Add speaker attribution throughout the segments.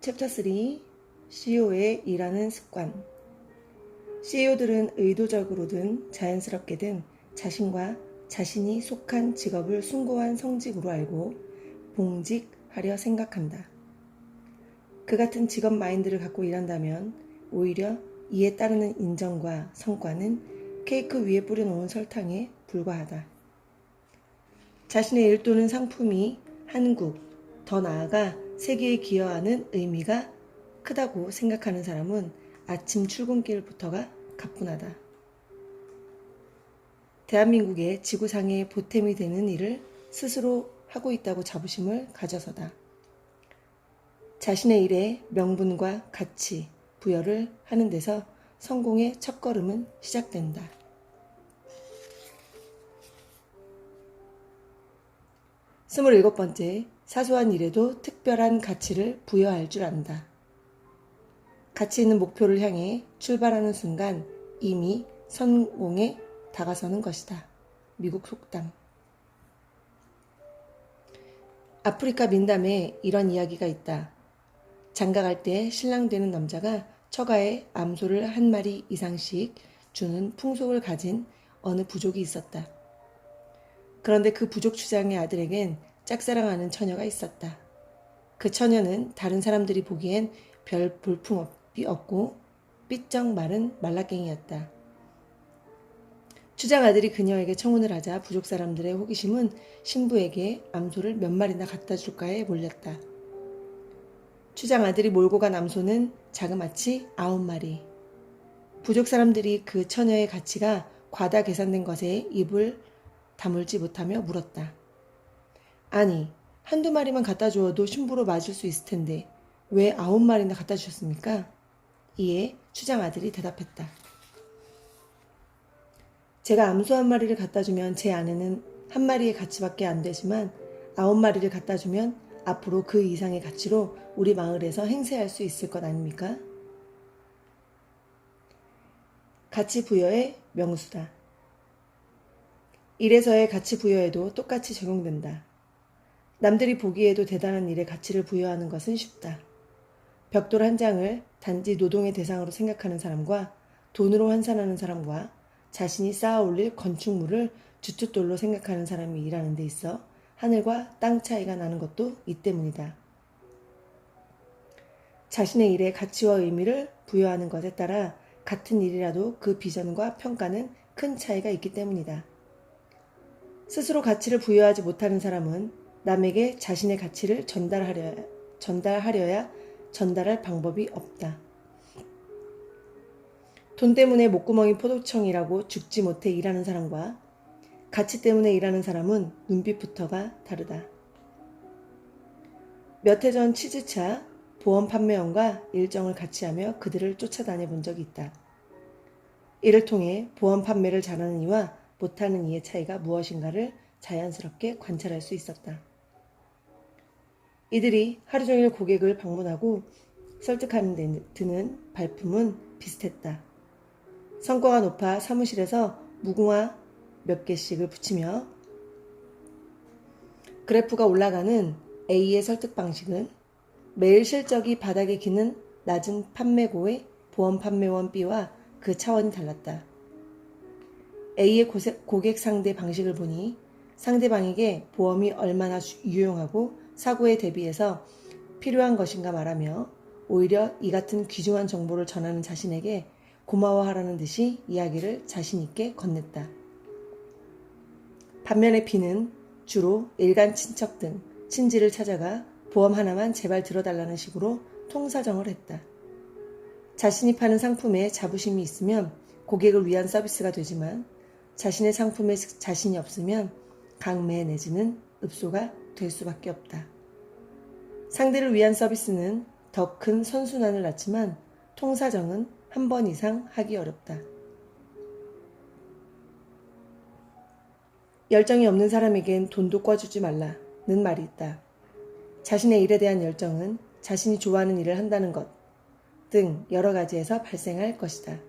Speaker 1: 챕터 3 CEO의 일하는 습관. CEO들은 의도적으로든 자연스럽게든 자신과 자신이 속한 직업을 숭고한 성직으로 알고 봉직하려 생각한다. 그 같은 직업 마인드를 갖고 일한다면 오히려 이에 따르는 인정과 성과는 케이크 위에 뿌려놓은 설탕에 불과하다. 자신의 일 또는 상품이 한국, 더 나아가 세계에 기여하는 의미가 크다고 생각하는 사람은 아침 출근길부터가 가뿐하다. 대한민국의 지구상의 보탬이 되는 일을 스스로 하고 있다고 자부심을 가져서다. 자신의 일에 명분과 가치, 부여를 하는 데서 성공의 첫걸음은 시작된다. 27번째, 사소한 일에도 특별한 가치를 부여할 줄 안다. 가치 있는 목표를 향해 출발하는 순간 이미 성공에 다가서는 것이다. 미국 속담. 아프리카 민담에 이런 이야기가 있다. 장가갈 때 신랑 되는 남자가 처가에 암소를 한 마리 이상씩 주는 풍속을 가진 어느 부족이 있었다. 그런데 그 부족 추장의 아들에겐 짝사랑하는 처녀가 있었다. 그 처녀는 다른 사람들이 보기엔 별 볼품이 없고 삐쩍 마른 말라깽이였다. 추장 아들이 그녀에게 청혼을 하자 부족 사람들의 호기심은 신부에게 암소를 몇 마리나 갖다 줄까에 몰렸다. 추장 아들이 몰고 간 암소는 자그마치 9마리. 부족 사람들이 그 처녀의 가치가 과다 계산된 것에 입을 다물지 못하며 물었다. 아니, 한두 마리만 갖다 주어도 신부로 맞을 수 있을 텐데 왜 9마리나 갖다 주셨습니까? 이에 추장 아들이 대답했다. 제가 암소 한 마리를 갖다 주면 제 아내는 한 마리의 가치밖에 안 되지만 9마리를 갖다 주면 앞으로 그 이상의 가치로 우리 마을에서 행세할 수 있을 것 아닙니까? 가치 부여의 명수다. 일에서의 가치 부여에도 똑같이 적용된다. 남들이 보기에도 대단한 일에 가치를 부여하는 것은 쉽다. 벽돌 한 장을 단지 노동의 대상으로 생각하는 사람과 돈으로 환산하는 사람과 자신이 쌓아 올릴 건축물을 주춧돌로 생각하는 사람이 일하는 데 있어 하늘과 땅 차이가 나는 것도 이 때문이다. 자신의 일에 가치와 의미를 부여하는 것에 따라 같은 일이라도 그 비전과 평가는 큰 차이가 있기 때문이다. 스스로 가치를 부여하지 못하는 사람은 남에게 자신의 가치를 전달하려야 전달할 방법이 없다. 돈 때문에 목구멍이 포도청이라고 죽지 못해 일하는 사람과 가치 때문에 일하는 사람은 눈빛부터가 다르다. 몇 해 전 치즈차 보험 판매원과 일정을 같이 하며 그들을 쫓아다녀 본 적이 있다. 이를 통해 보험 판매를 잘하는 이와 못하는 이의 차이가 무엇인가를 자연스럽게 관찰할 수 있었다. 이들이 하루 종일 고객을 방문하고 설득하는 데 드는 발품은 비슷했다. 성과가 높아 사무실에서 무궁화 몇 개씩을 붙이며 그래프가 올라가는 A의 설득 방식은 매일 실적이 바닥에 기는 낮은 판매고의 보험 판매원 B와 그 차원이 달랐다. A의 고객 상대 방식을 보니 상대방에게 보험이 얼마나 유용하고 사고에 대비해서 필요한 것인가 말하며 오히려 이 같은 귀중한 정보를 전하는 자신에게 고마워하라는 듯이 이야기를 자신있게 건넸다. 반면에 B는 주로 일간 친척 등 친지를 찾아가 보험 하나만 제발 들어달라는 식으로 통사정을 했다. 자신이 파는 상품에 자부심이 있으면 고객을 위한 서비스가 되지만 자신의 상품에 자신이 없으면 강매 내지는 읍소가 될 수밖에 없다. 상대를 위한 서비스는 더 큰 선순환을 낳지만 통사정은 한 번 이상 하기 어렵다. 열정이 없는 사람에겐 돈도 꿔주지 말라는 말이 있다. 자신의 일에 대한 열정은 자신이 좋아하는 일을 한다는 것 등 여러 가지에서 발생할 것이다.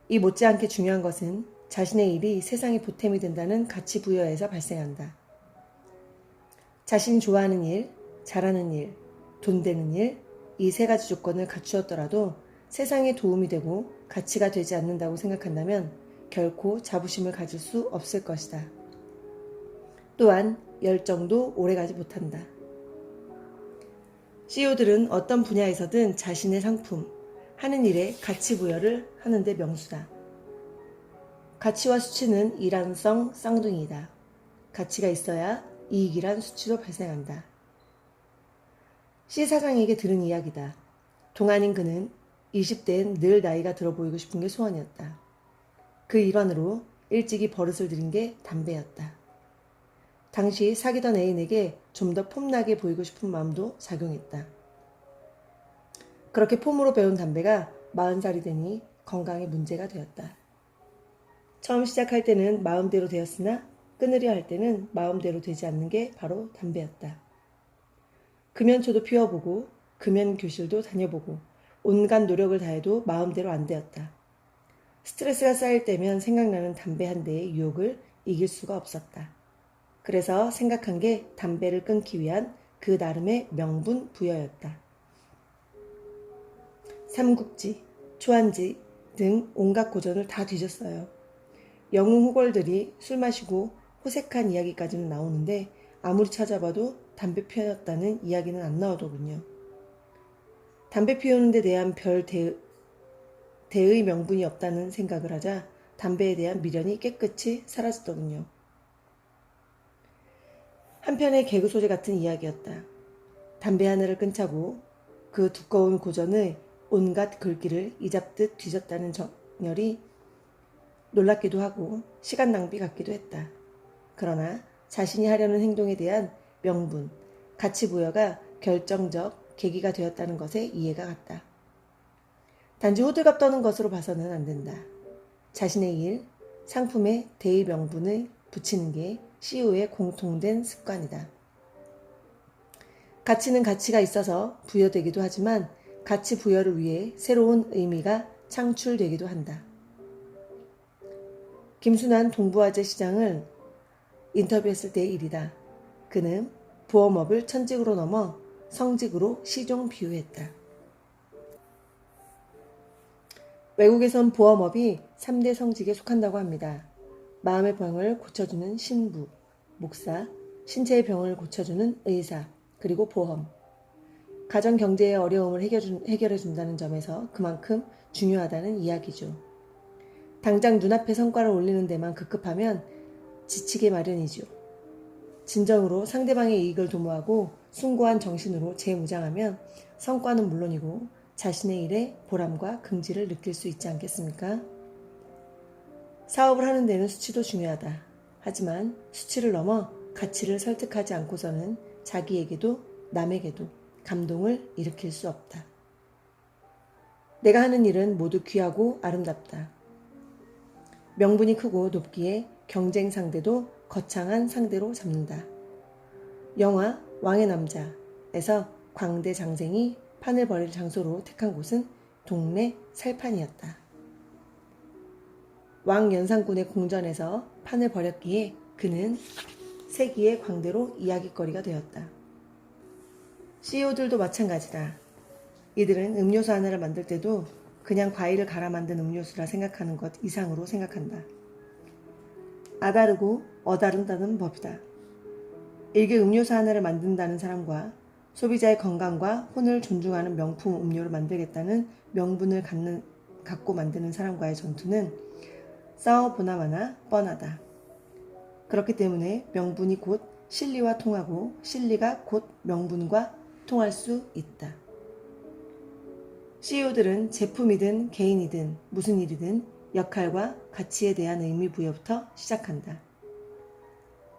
Speaker 1: 이 못지않게 중요한 것은 자신의 일이 세상에 보탬이 된다는 가치 부여에서 발생한다. 자신이 좋아하는 일, 잘하는 일, 돈 되는 일, 이 세 가지 조건을 갖추었더라도 세상에 도움이 되고 가치가 되지 않는다고 생각한다면 결코 자부심을 가질 수 없을 것이다. 또한 열정도 오래가지 못한다. CEO들은 어떤 분야에서든 자신의 상품, 하는 일에 가치 부여를 하는데 명수다. 가치와 수치는 일란성 쌍둥이이다. 가치가 있어야 이익이란 수치도 발생한다. C 사장에게 들은 이야기다. 동안인 그는 20대엔 늘 나이가 들어 보이고 싶은 게 소원이었다. 그 일환으로 일찍이 버릇을 들인 게 담배였다. 당시 사귀던 애인에게 좀 더 폼나게 보이고 싶은 마음도 작용했다. 그렇게 폼으로 배운 담배가 40살이 되니 건강에 문제가 되었다. 처음 시작할 때는 마음대로 되었으나 끊으려 할 때는 마음대로 되지 않는 게 바로 담배였다. 금연초도 피워보고 금연교실도 다녀보고 온갖 노력을 다해도 마음대로 안 되었다. 스트레스가 쌓일 때면 생각나는 담배 한 대의 유혹을 이길 수가 없었다. 그래서 생각한 게 담배를 끊기 위한 그 나름의 명분 부여였다. 삼국지, 초안지 등 온갖 고전을 다 뒤졌어요. 영웅 후골들이 술 마시고 호색한 이야기까지는 나오는데 아무리 찾아봐도 담배 피웠다는 이야기는 안 나오더군요. 담배 피우는 데 대한 별 대의 명분이 없다는 생각을 하자 담배에 대한 미련이 깨끗이 사라졌더군요. 한편의 개그 소재 같은 이야기였다. 담배 하나를 끊자고 그 두꺼운 고전의 온갖 글귀를 이잡듯 뒤졌다는 정열이 놀랍기도 하고 시간 낭비 같기도 했다. 그러나 자신이 하려는 행동에 대한 명분, 가치 부여가 결정적 계기가 되었다는 것에 이해가 갔다. 단지 호들갑 떠는 것으로 봐서는 안 된다. 자신의 일, 상품에 대의 명분을 붙이는 게 CEO의 공통된 습관이다. 가치는 가치가 있어서 부여되기도 하지만 가치 부여를 위해 새로운 의미가 창출되기도 한다. 김순환 동부화재 시장을 인터뷰했을 때의 일이다. 그는 보험업을 천직으로 넘어 성직으로 시종 비유했다. 외국에선 보험업이 3대 성직에 속한다고 합니다. 마음의 병을 고쳐주는 신부, 목사, 신체의 병을 고쳐주는 의사, 그리고 보험. 가정 경제의 어려움을 해결해준다는 점에서 그만큼 중요하다는 이야기죠. 당장 눈앞에 성과를 올리는 데만 급급하면 지치게 마련이죠. 진정으로 상대방의 이익을 도모하고 숭고한 정신으로 재무장하면 성과는 물론이고 자신의 일에 보람과 긍지를 느낄 수 있지 않겠습니까? 사업을 하는 데는 수치도 중요하다. 하지만 수치를 넘어 가치를 설득하지 않고서는 자기에게도 남에게도 감동을 일으킬 수 없다. 내가 하는 일은 모두 귀하고 아름답다. 명분이 크고 높기에 경쟁 상대도 거창한 상대로 잡는다. 영화 왕의 남자에서 광대 장생이 판을 벌일 장소로 택한 곳은 동네 살판이었다. 왕 연산군의 궁전에서 판을 벌였기에 그는 세기의 광대로 이야깃거리가 되었다. CEO들도 마찬가지다. 이들은 음료수 하나를 만들 때도 그냥 과일을 갈아 만든 음료수라 생각하는 것 이상으로 생각한다. 아다르고 어다른다는 법이다. 일개 음료수 하나를 만든다는 사람과 소비자의 건강과 혼을 존중하는 명품 음료를 만들겠다는 명분을 갖고 만드는 사람과의 전투는 싸워보나마나 뻔하다. 그렇기 때문에 명분이 곧 실리와 통하고 실리가 곧 명분과 통할 수 있다. CEO들은 제품이든 개인이든 무슨 일이든 역할과 가치에 대한 의미 부여부터 시작한다.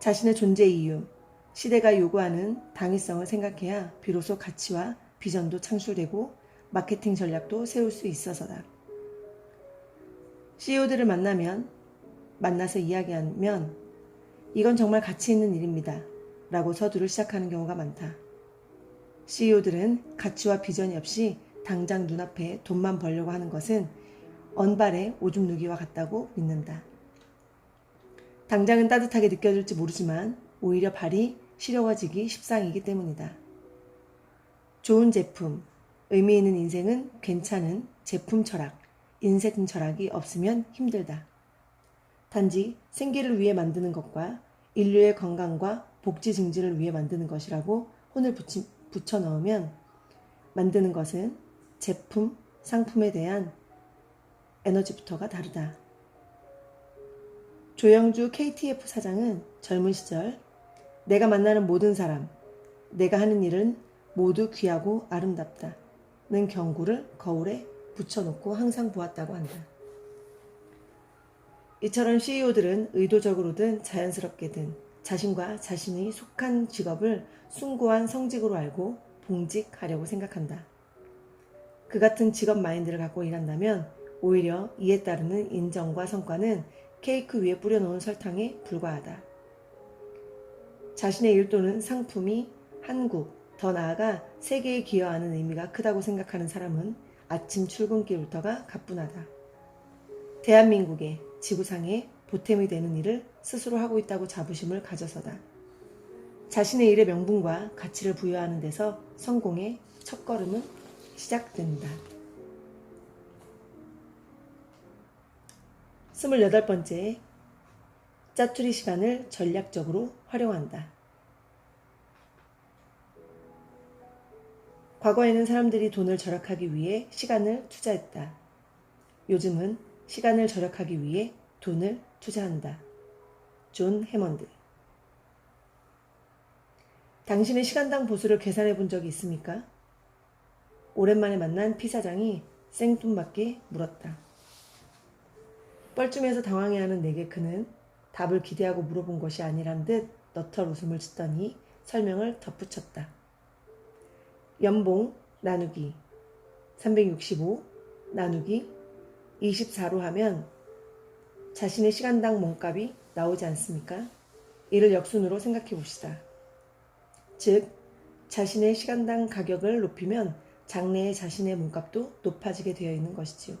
Speaker 1: 자신의 존재 이유, 시대가 요구하는 당위성을 생각해야 비로소 가치와 비전도 창출되고 마케팅 전략도 세울 수 있어서다. CEO들을 만나서 이야기하면 이건 정말 가치 있는 일입니다. 라고 서두를 시작하는 경우가 많다. CEO들은 가치와 비전이 없이 당장 눈앞에 돈만 벌려고 하는 것은 언발의 오줌 누기와 같다고 믿는다. 당장은 따뜻하게 느껴질지 모르지만 오히려 발이 시려워지기 십상이기 때문이다. 좋은 제품, 의미 있는 인생은 괜찮은 제품 철학, 인생 철학이 없으면 힘들다. 단지 생계를 위해 만드는 것과 인류의 건강과 복지 증진을 위해 만드는 것이라고 혼을 붙여 넣으면 만드는 것은 제품, 상품에 대한 에너지부터가 다르다. 조영주 KTF 사장은 젊은 시절 내가 만나는 모든 사람, 내가 하는 일은 모두 귀하고 아름답다는 경구를 거울에 붙여놓고 항상 보았다고 한다. 이처럼 CEO들은 의도적으로든 자연스럽게든 자신과 자신이 속한 직업을 숭고한 성직으로 알고 봉직하려고 생각한다. 그 같은 직업 마인드를 갖고 일한다면 오히려 이에 따르는 인정과 성과는 케이크 위에 뿌려놓은 설탕에 불과하다. 자신의 일 또는 상품이 한국, 더 나아가 세계에 기여하는 의미가 크다고 생각하는 사람은 아침 출근길부터가 가뿐하다. 대한민국의 지구상에 보탬이 되는 일을 스스로 하고 있다고 자부심을 가져서다. 자신의 일의 명분과 가치를 부여하는 데서 성공의 첫걸음은 시작된다. 28번째, 짜투리 시간을 전략적으로 활용한다. 과거에는 사람들이 돈을 절약하기 위해 시간을 투자했다. 요즘은 시간을 절약하기 위해 돈을 투자한다. 존 해먼드. 당신의 시간당 보수를 계산해 본 적이 있습니까? 오랜만에 만난 피사장이 생뚱맞게 물었다. 뻘쭘해서 당황해하는 내게 그는 답을 기대하고 물어본 것이 아니란 듯 너털 웃음을 짓더니 설명을 덧붙였다. 연봉 나누기 365 나누기 24로 하면 자신의 시간당 몸값이 나오지 않습니까? 이를 역순으로 생각해 봅시다. 즉, 자신의 시간당 가격을 높이면 장래의 자신의 몸값도 높아지게 되어 있는 것이지요.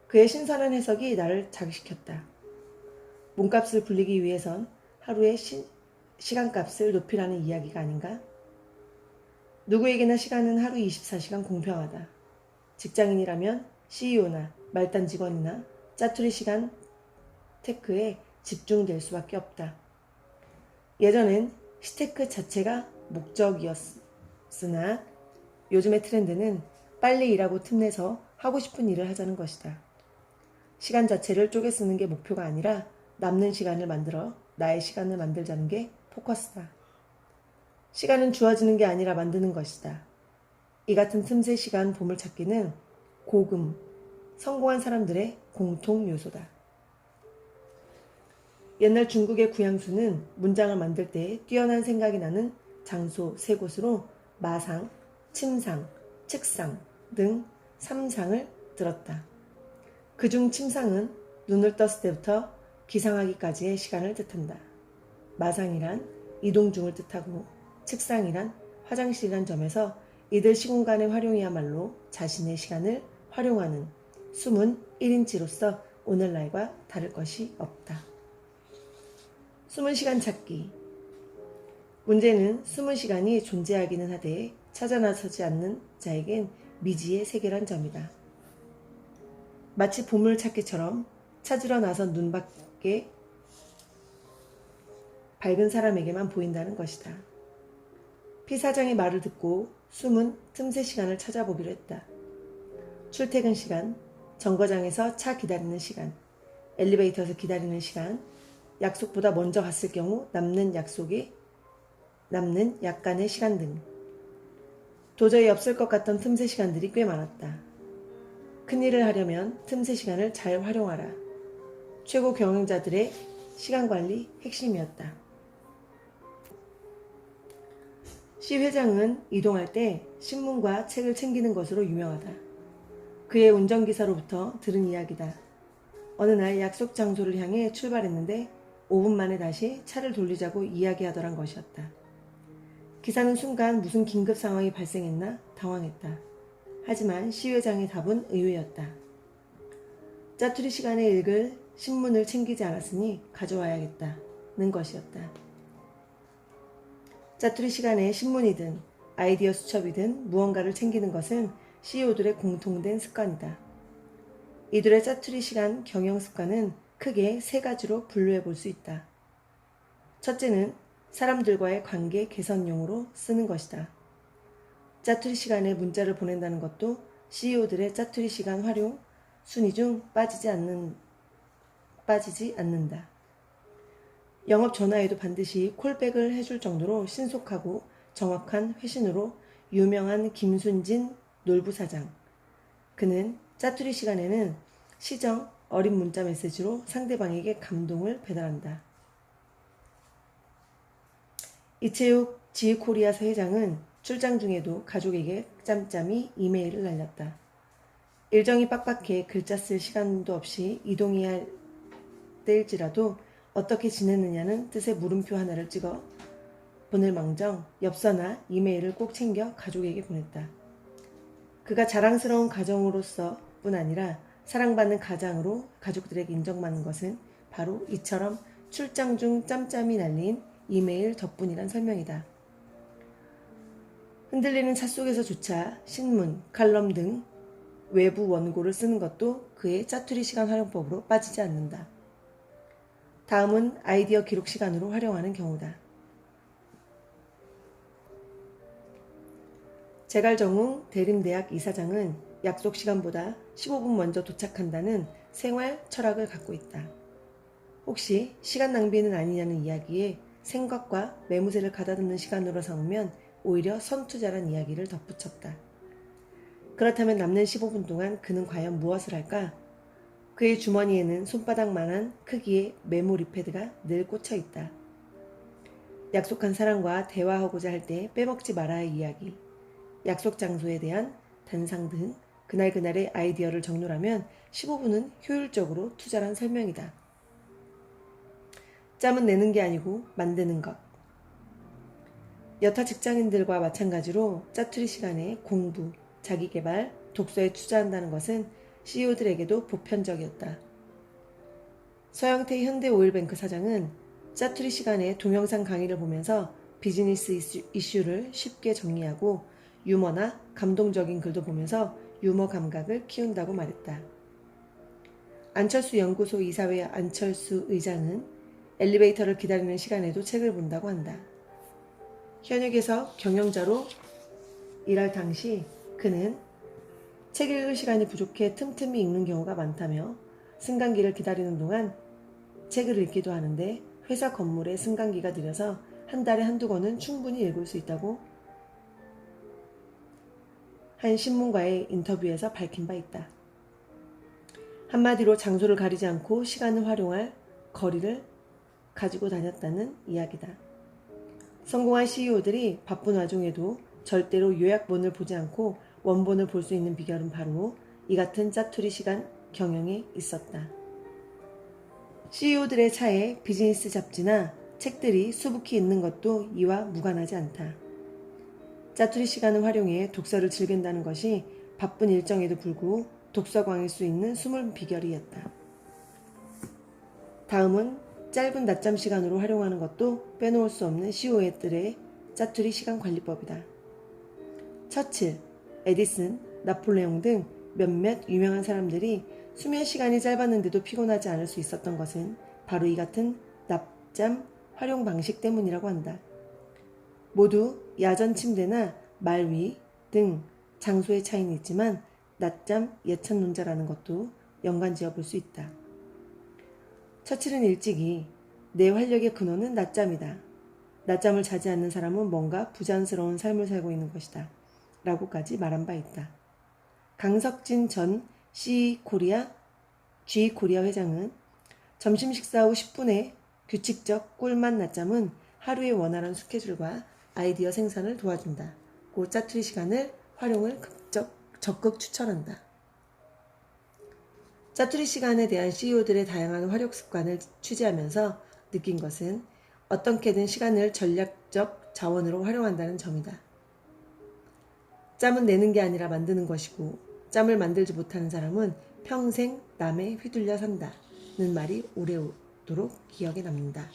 Speaker 1: 그의 신선한 해석이 나를 자극시켰다. 몸값을 불리기 위해선 하루의 시간값을 높이라는 이야기가 아닌가? 누구에게나 시간은 하루 24시간 공평하다. 직장인이라면 CEO나 말단 직원이나 짜투리 시간 테크에 집중될 수밖에 없다. 예전엔 시테크 자체가 목적이었으나 요즘의 트렌드는 빨리 일하고 틈내서 하고 싶은 일을 하자는 것이다. 시간 자체를 쪼개 쓰는 게 목표가 아니라 남는 시간을 만들어 나의 시간을 만들자는 게 포커스다. 시간은 주어지는 게 아니라 만드는 것이다. 이 같은 틈새 시간 보물찾기는 고금, 성공한 사람들의 공통 요소다. 옛날 중국의 구양수는 문장을 만들 때 뛰어난 생각이 나는 장소 3곳으로 마상, 침상, 측상 등 3상을 들었다. 그중 침상은 눈을 떴을 때부터 기상하기까지의 시간을 뜻한다. 마상이란 이동 중을 뜻하고 측상이란 화장실이란 점에서 이들 시공간의 활용이야말로 자신의 시간을 활용하는 숨은 1인치로서 오늘날과 다를 것이 없다. 숨은 시간 찾기. 문제는 숨은 시간이 존재하기는 하되 찾아 나서지 않는 자에겐 미지의 세계란 점이다. 마치 보물찾기처럼 찾으러 나선 눈밖에 밝은 사람에게만 보인다는 것이다. 피사장의 말을 듣고 숨은 틈새 시간을 찾아보기로 했다. 출퇴근 시간, 정거장에서 차 기다리는 시간, 엘리베이터에서 기다리는 시간, 약속보다 먼저 갔을 경우 남는 약간의 시간 등 도저히 없을 것 같던 틈새 시간들이 꽤 많았다. 큰일을 하려면 틈새 시간을 잘 활용하라. 최고 경영자들의 시간관리 핵심이었다. 시 회장은 이동할 때 신문과 책을 챙기는 것으로 유명하다. 그의 운전기사로부터 들은 이야기다. 어느 날 약속 장소를 향해 출발했는데 5분 만에 다시 차를 돌리자고 이야기하더란 것이었다. 기사는 순간 무슨 긴급 상황이 발생했나 당황했다. 하지만 시 회장의 답은 의외였다. 짜투리 시간에 읽을 신문을 챙기지 않았으니 가져와야겠다는 것이었다. 짜투리 시간에 신문이든 아이디어 수첩이든 무언가를 챙기는 것은 CEO들의 공통된 습관이다. 이들의 짜투리 시간 경영 습관은 크게 세 가지로 분류해 볼 수 있다. 첫째는 사람들과의 관계 개선용으로 쓰는 것이다. 짜투리 시간에 문자를 보낸다는 것도 CEO들의 짜투리 시간 활용 순위 중 빠지지 않는다. 영업 전화에도 반드시 콜백을 해줄 정도로 신속하고 정확한 회신으로 유명한 김순진 놀부사장. 그는 짜투리 시간에는 시정, 어린 문자 메시지로 상대방에게 감동을 배달한다. 이채욱 지휘코리아 회장은 출장 중에도 가족에게 짬짬이 이메일을 날렸다. 일정이 빡빡해 글자 쓸 시간도 없이 이동해야 할 때일지라도 어떻게 지냈느냐는 뜻의 물음표 하나를 찍어 보낼 망정 엽서나 이메일을 꼭 챙겨 가족에게 보냈다. 그가 자랑스러운 가정으로서 뿐 아니라 사랑받는 가장으로 가족들에게 인정받는 것은 바로 이처럼 출장 중 짬짬이 날린 이메일 덕분이란 설명이다. 흔들리는 차 속에서조차 신문, 칼럼 등 외부 원고를 쓰는 것도 그의 짜투리 시간 활용법으로 빠지지 않는다. 다음은 아이디어 기록 시간으로 활용하는 경우다. 제갈정웅 대림대학 이사장은 약속 시간보다 15분 먼저 도착한다는 생활 철학을 갖고 있다. 혹시 시간 낭비는 아니냐는 이야기에 생각과 매무새를 가다듬는 시간으로 삼으면 오히려 선투자란 이야기를 덧붙였다. 그렇다면 남는 15분 동안 그는 과연 무엇을 할까? 그의 주머니에는 손바닥만한 크기의 메모리 패드가 늘 꽂혀 있다. 약속한 사람과 대화하고자 할 때 빼먹지 말아야 할 이야기, 약속 장소에 대한 단상 등 그날그날의 아이디어를 적노라면 15분은 효율적으로 투자란 설명이다. 짬은 내는 게 아니고 만드는 것. 여타 직장인들과 마찬가지로 짜투리 시간에 공부, 자기개발, 독서에 투자한다는 것은 CEO들에게도 보편적이었다. 서영태 현대오일뱅크 사장은 짜투리 시간에 동영상 강의를 보면서 비즈니스 이슈를 쉽게 정리하고 유머나 감동적인 글도 보면서 유머 감각을 키운다고 말했다. 안철수 연구소 이사회 안철수 의장은 엘리베이터를 기다리는 시간에도 책을 본다고 한다. 현역에서 경영자로 일할 당시 그는 책 읽을 시간이 부족해 틈틈이 읽는 경우가 많다며 승강기를 기다리는 동안 책을 읽기도 하는데 회사 건물에 승강기가 느려서 한 달에 한두 권은 충분히 읽을 수 있다고 한 신문과의 인터뷰에서 밝힌 바 있다. 한마디로 장소를 가리지 않고 시간을 활용할 거리를 가지고 다녔다는 이야기다. 성공한 CEO들이 바쁜 와중에도 절대로 요약본을 보지 않고 원본을 볼 수 있는 비결은 바로 이 같은 짜투리 시간 경영에 있었다. CEO들의 차에 비즈니스 잡지나 책들이 수북히 있는 것도 이와 무관하지 않다. 짜투리 시간을 활용해 독서를 즐긴다는 것이 바쁜 일정에도 불구하고 독서광일 수 있는 숨은 비결이었다. 다음은 짧은 낮잠 시간으로 활용하는 것도 빼놓을 수 없는 CEO들의 짜투리 시간 관리법이다. 처칠, 에디슨, 나폴레옹 등 몇몇 유명한 사람들이 수면 시간이 짧았는데도 피곤하지 않을 수 있었던 것은 바로 이 같은 낮잠 활용 방식 때문이라고 한다. 모두 야전 침대나 말 위 등 장소의 차이는 있지만 낮잠 예찬론자라는 것도 연관지어 볼 수 있다. 처칠은 일찍이 내 활력의 근원은 낮잠이다. 낮잠을 자지 않는 사람은 뭔가 부자연스러운 삶을 살고 있는 것이다. 라고까지 말한 바 있다. 강석진 전 G코리아 회장은 점심 식사 후 10분의 규칙적 꿀맛 낮잠은 하루의 원활한 스케줄과 아이디어 생산을 도와준다. 고 짜투리 시간을 활용을 적극 추천한다. 짜투리 시간에 대한 CEO들의 다양한 활용 습관을 취재하면서 느낀 것은 어떻게든 시간을 전략적 자원으로 활용한다는 점이다. 짬은 내는 게 아니라 만드는 것이고 짬을 만들지 못하는 사람은 평생 남에 휘둘려 산다는 말이 오래도록 기억에 남는다.